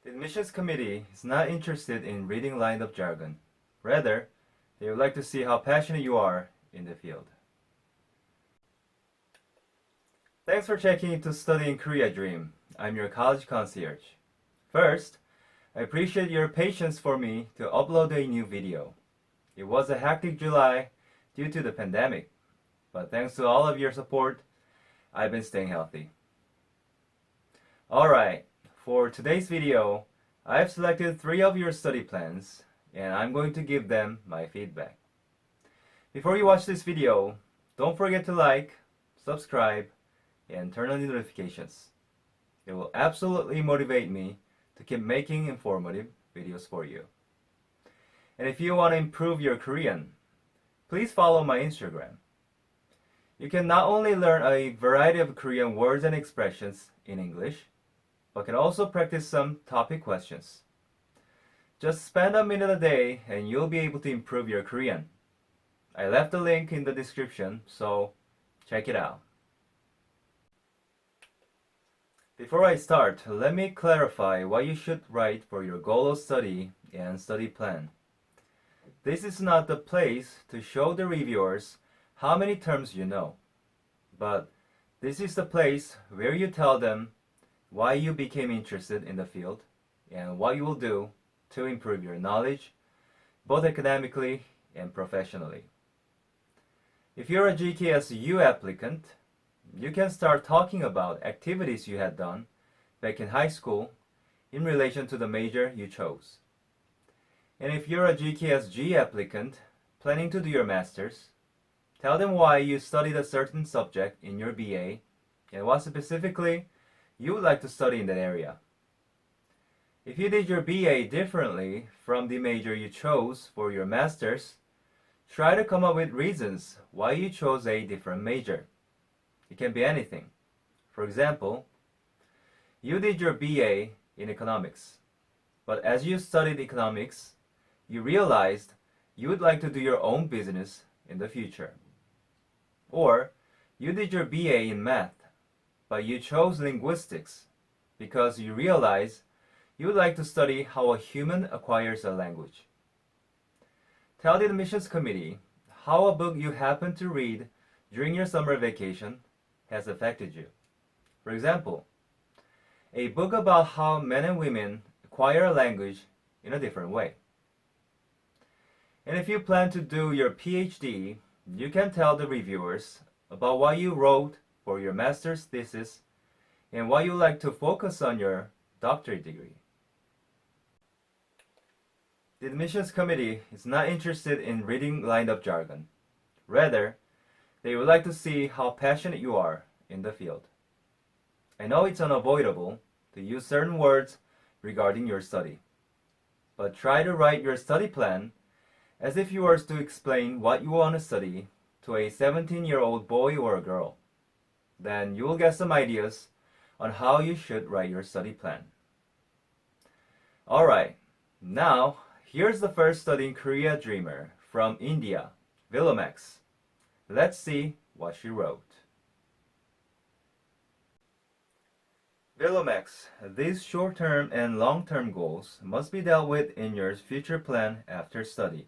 The admissions committee is not interested in reading lined-up jargon. Rather, they would like to see how passionate you are in the field. Thanks for checking into Studying Korea Dream. I'm your college concierge. First, I appreciate your patience for me to upload a new video. It was a hectic July due to the pandemic, but thanks to all of your support, I've been staying healthy. Alright, for today's video, I've selected 3 of your study plans, and I'm going to give them my feedback. Before you watch this video, don't forget to like, subscribe, and turn on the notifications. It will absolutely motivate me to keep making informative videos for you. And if you want to improve your Korean, please follow my Instagram. You can not only learn a variety of Korean words and expressions in English, but can also practice some topic questions. Just spend a minute a day and you'll be able to improve your Korean. I left the link in the description, so check it out. Before I start, let me clarify what you should write for your goal of study and study plan. This is not the place to show the reviewers how many terms you know, but this is the place where you tell them why you became interested in the field and what you will do to improve your knowledge, both academically and professionally. If you're a GKS U applicant, you can start talking about activities you had done back in high school in relation to the major you chose. And if you're a GKS G applicant planning to do your master's, tell them why you studied a certain subject in your BA and what specifically you would like to study in that area. If you did your BA differently from the major you chose for your master's, try to come up with reasons why you chose a different major. It can be anything. For example, you did your BA in economics, but as you studied economics, you realized you would like to do your own business in the future. Or you did your BA in math, but you chose linguistics because you realized you would like to study how a human acquires a language. Tell the admissions committee how a book you happened to read during your summer vacation has affected you. For example, a book about how men and women acquire a language in a different way. And if you plan to do your PhD, you can tell the reviewers about what you wrote for your master's thesis and what you like to focus on your doctorate degree. The admissions committee is not interested in reading lined-up jargon. Rather, they would like to see how passionate you are in the field. I know it's unavoidable to use certain words regarding your study, but try to write your study plan as if you were to explain what you want to study to a 17-year-old boy or a girl. Then you will get some ideas on how you should write your study plan. Alright, now here's the first Studying Korea dreamer from India, Vilomax. Let's see what she wrote. Vilomax, these short-term and long-term goals must be dealt with in your future plan after study.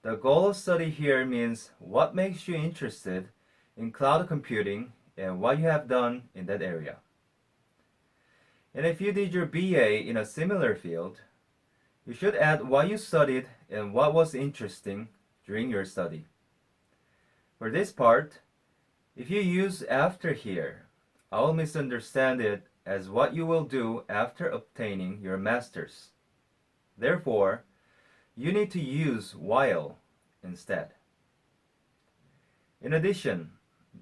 The goal of study here means what makes you interested in cloud computing and what you have done in that area. And if you did your BA in a similar field, you should add what you studied and what was interesting during your study. For this part, if you use after here, I will misunderstand it as what you will do after obtaining your master's. Therefore, you need to use while instead. In addition,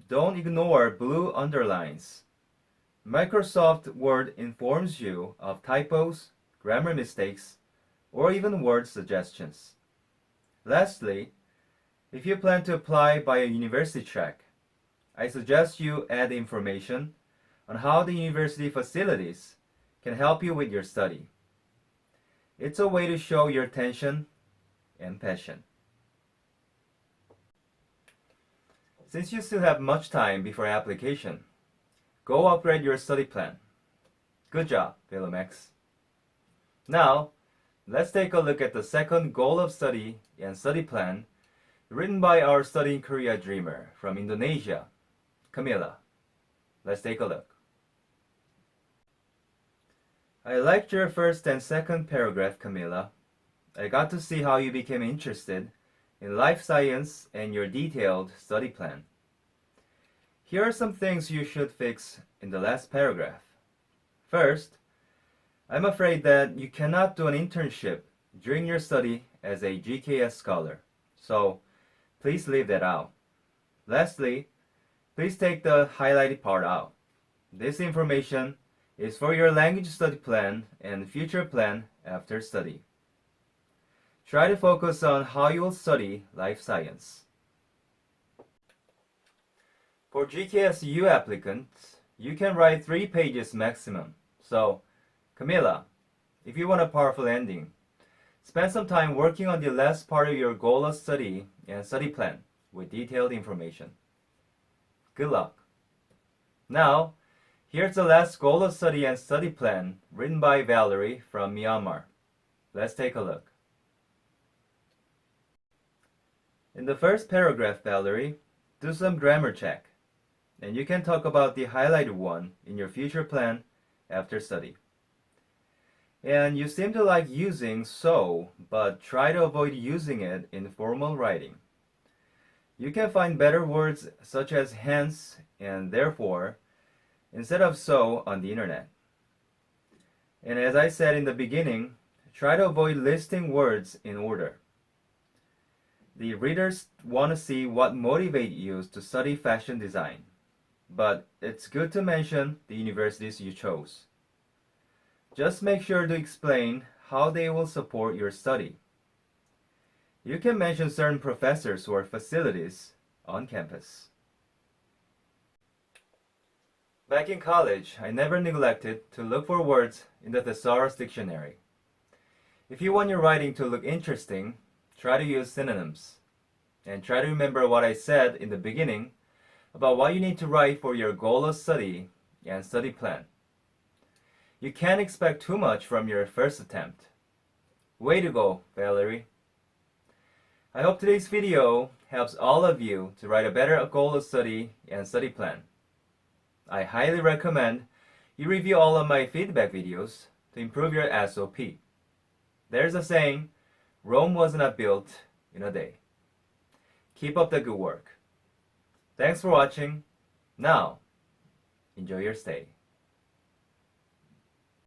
don't ignore blue underlines. Microsoft Word informs you of typos, grammar mistakes, or even word suggestions. Lastly, if you plan to apply by a university track, I suggest you add information on how the university facilities can help you with your study. It's a way to show your attention and passion. Since you still have much time before application, go upgrade your study plan. Good job, Vilomax. Now, let's take a look at the second goal of study and study plan written by our Study in Korea dreamer from Indonesia, Camila. Let's take a look. I liked your first and second paragraph, Camila. I got to see how you became interested in life science and your detailed study plan. Here are some things you should fix in the last paragraph. First, I'm afraid that you cannot do an internship during your study as a GKS scholar, so please leave that out. Lastly, please take the highlighted part out. This information is for your language study plan and future plan after study. Try to focus on how you will study life science. For GKSU applicants, you can write 3 pages maximum. So, Camila, if you want a powerful ending, spend some time working on the last part of your goal of study and study plan with detailed information. Good luck. Now, here's the last goal of study and study plan written by Valerie from Myanmar. Let's take a look. In the first paragraph, Valerie, do some grammar check, and you can talk about the highlighted one in your future plan after study. And you seem to like using so, but try to avoid using it in formal writing. You can find better words such as hence and therefore instead of so on the internet. And as I said in the beginning, try to avoid listing words in order. The readers want to see what motivates you to study fashion design, but it's good to mention the universities you chose. Just make sure to explain how they will support your study. You can mention certain professors or facilities on campus. Back in college, I never neglected to look for words in the Thesaurus dictionary. If you want your writing to look interesting, try to use synonyms. And try to remember what I said in the beginning about what you need to write for your goal of study and study plan. You can't expect too much from your first attempt. Way to go, Valerie. I hope today's video helps all of you to write a better goal of study and study plan. I highly recommend you review all of my feedback videos to improve your SOP. There's a saying, Rome was not built in a day. Keep up the good work. Thanks for watching. Now, enjoy your stay.